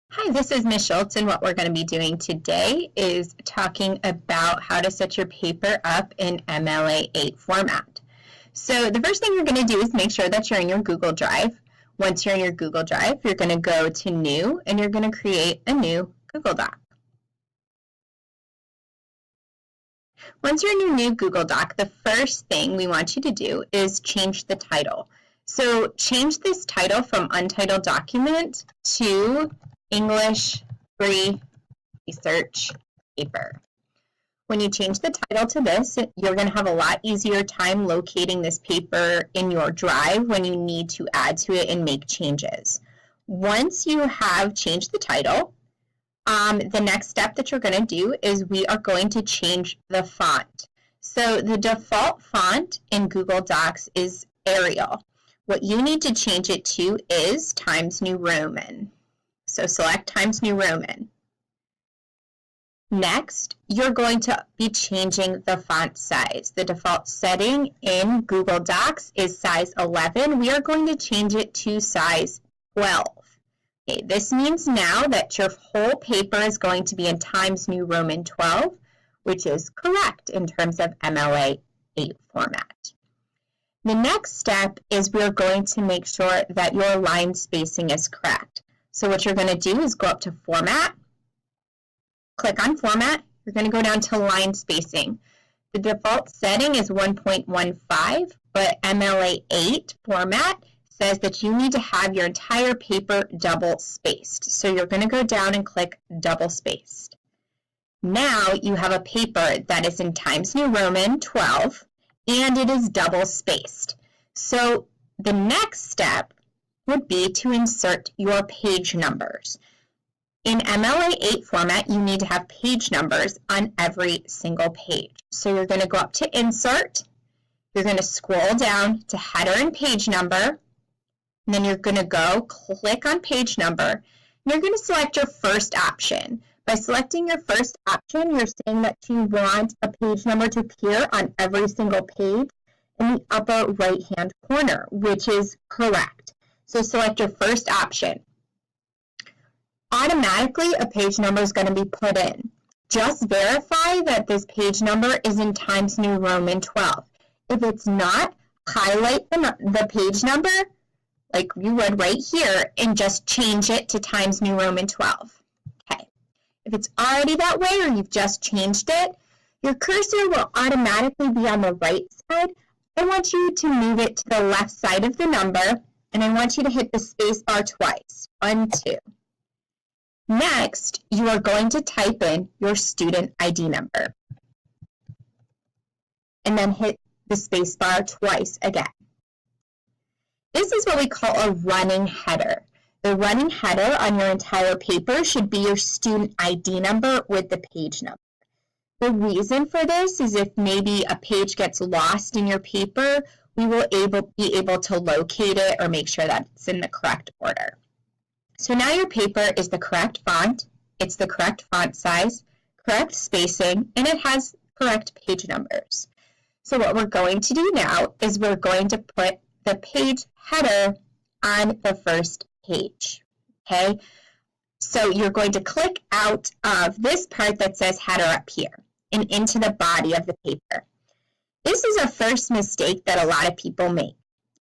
Hi, this is Ms. Schultz, and what we're going to be doing today is talking about how to set your paper up in MLA 8 format. So the first thing you're going to do is make sure that you're in your Google Drive. Once you're in your Google Drive, you're going to go to New, and you're going to create a new Google Doc. Once you're in your new Google Doc, the first thing we want you to do is change the title. So change this title from Untitled Document to English Free Research Paper. When you change the title to this, you're going to have a lot easier time locating this paper in your drive when you need to add to it and make changes. Once you have changed the title, the next step that you're going to do is we are going to change the font. So the default font in Google Docs is Arial. What you need to change it to is Times New Roman. So select Times New Roman. Next, you're going to be changing the font size. The default setting in Google Docs is size 11. We are going to change it to size 12. Okay, this means now that your whole paper is going to be in Times New Roman 12, which is correct in terms of MLA 8 format. The next step is we're going to make sure that your line spacing is correct. So what you're going to do is go up to Format, click on Format. You're going to go down to Line Spacing. The default setting is 1.15, but MLA 8 format says that you need to have your entire paper double spaced. So you're going to go down and click Double Spaced. Now you have a paper that is in Times New Roman 12, and it is double spaced. So the next step would be to insert your page numbers. In MLA 8 format, you need to have page numbers on every single page. So you're going to go up to Insert, you're going to scroll down to Header and Page Number, and then you're going to go click on Page Number, and you're going to select your first option. By selecting your first option, you're saying that you want a page number to appear on every single page in the upper right-hand corner, which is correct. So select your first option. Automatically, a page number is going to be put in. Just verify that this page number is in Times New Roman 12. If it's not, highlight the page number like you would right here and just change it to Times New Roman 12. If it's already that way or you've just changed it, your cursor will automatically be on the right side. I want you to move it to the left side of the number, and I want you to hit the space bar twice. 1, 2. Next, you are going to type in your student ID number, and then hit the space bar twice again. This is what we call a running header. The running header on your entire paper should be your student ID number with the page number. The reason for this is if maybe a page gets lost in your paper, we will be able to locate it or make sure that it's in the correct order. So now your paper is the correct font, it's the correct font size, correct spacing, and it has correct page numbers. So what we're going to do now is we're going to put the page header on the first page, okay? So you're going to click out of this part that says header up here and into the body of the paper. This is a first mistake that a lot of people make.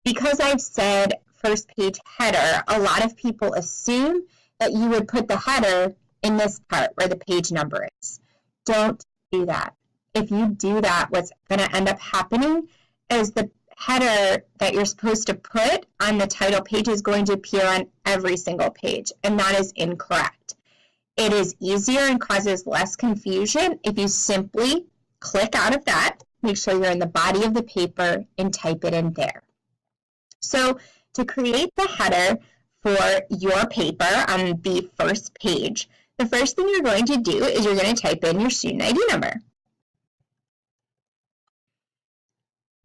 Because I've said first page header, a lot of people assume that you would put the header in this part where the page number is. Don't do that. If you do that, what's going to end up happening is the header that you're supposed to put on the title page is going to appear on every single page, and that is incorrect. It is easier and causes less confusion if you simply click out of that, make sure you're in the body of the paper, and type it in there. So to create the header for your paper on the first page, the first thing you're going to do is you're going to type in your student ID number.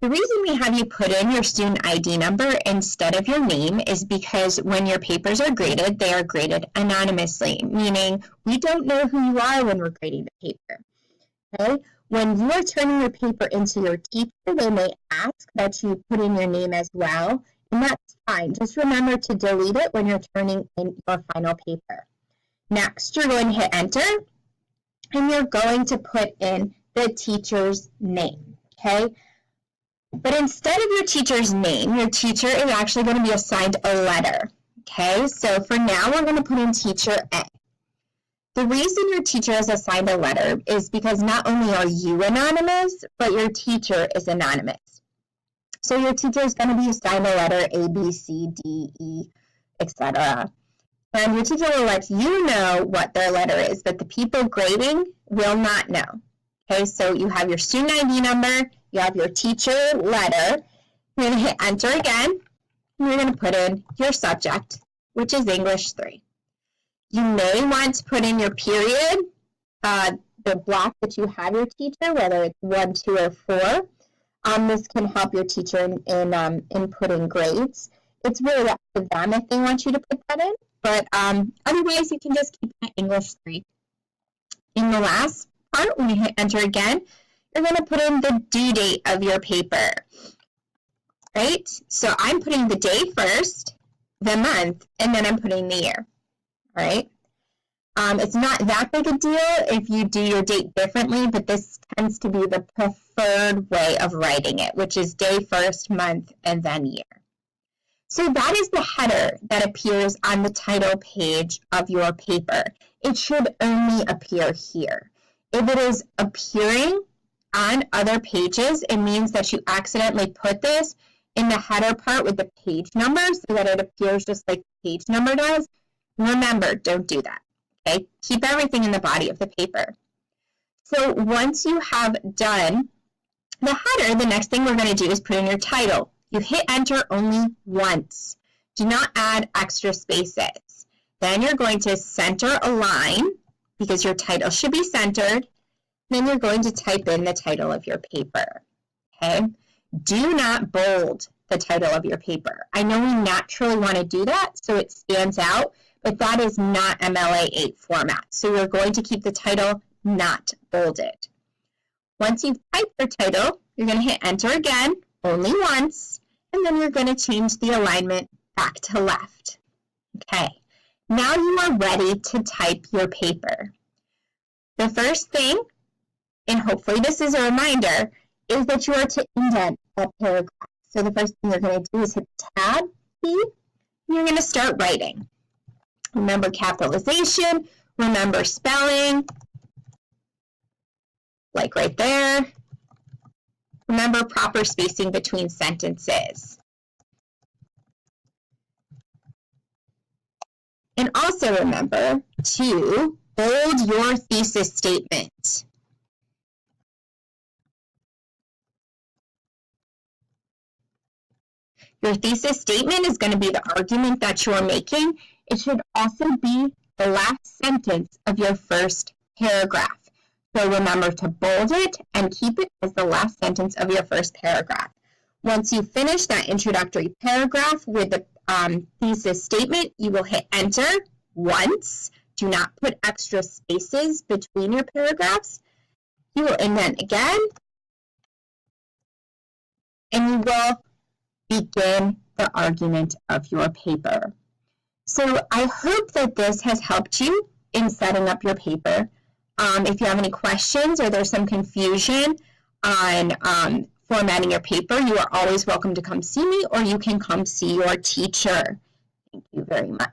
The reason we have you put in your student ID number instead of your name is because when your papers are graded, they are graded anonymously, meaning we don't know who you are when we're grading the paper. Okay? When you are turning your paper into your teacher, they may ask that you put in your name as well, and that's fine. Just remember to delete it when you're turning in your final paper. Next, you're going to hit enter, and you're going to put in the teacher's name, okay? But instead of your teacher's name, your teacher is actually going to be assigned a letter, okay? So for now, we're going to put in teacher A. The reason your teacher is assigned a letter is because not only are you anonymous, but your teacher is anonymous. So your teacher is going to be assigned a letter A, B, C, D, E, etc. And your teacher will let you know what their letter is, but the people grading will not know. Okay, so you have your student ID number, you have your teacher letter. You're going to hit enter again, and you're going to put in your subject, which is English 3. You may want to put in your period, the block that you have your teacher, whether it's 1, 2, or 4. This can help your teacher in inputting grades. It's really up to them if they want you to put that in, but otherwise you can just keep it English 3. In the last part, when you hit enter again, you're going to put in the due date of your paper, right? So I'm putting the day first, the month, and then I'm putting the year, all right? It's not that big a deal if you do your date differently, but this tends to be the preferred way of writing it, which is day first, month, and then year. So that is the header that appears on the title page of your paper. It should only appear here. If it is appearing on other pages, it means that you accidentally put this in the header part with the page number so that it appears just like the page number does. Remember, don't do that. Okay? Keep everything in the body of the paper. So once you have done the header, the next thing we're going to do is put in your title. You hit enter only once. Do not add extra spaces. Then you're going to center a line because your title should be centered. Then you're going to type in the title of your paper. Okay? Do not bold the title of your paper. I know we naturally want to do that so it stands out, but that is not MLA 8 format. So you're going to keep the title not bolded. Once you've typed your title, you're going to hit enter again, only once, and then you're going to change the alignment back to left. Okay, now you are ready to type your paper. The first thing, and hopefully this is a reminder, is that you are to indent a paragraph. So the first thing you're going to do is hit Tab key, and you're going to start writing. Remember capitalization, remember spelling, like right there. Remember proper spacing between sentences. And also remember to bold your thesis statement. Your thesis statement is going to be the argument that you're making. It should also be the last sentence of your first paragraph. So remember to bold it and keep it as the last sentence of your first paragraph. Once you finish that introductory paragraph with the thesis statement, you will hit enter once. Do not put extra spaces between your paragraphs. You will indent again, and you will begin the argument of your paper. So I hope that this has helped you in setting up your paper. If you have any questions or there's some confusion on formatting your paper, you are always welcome to come see me, or you can come see your teacher. Thank you very much.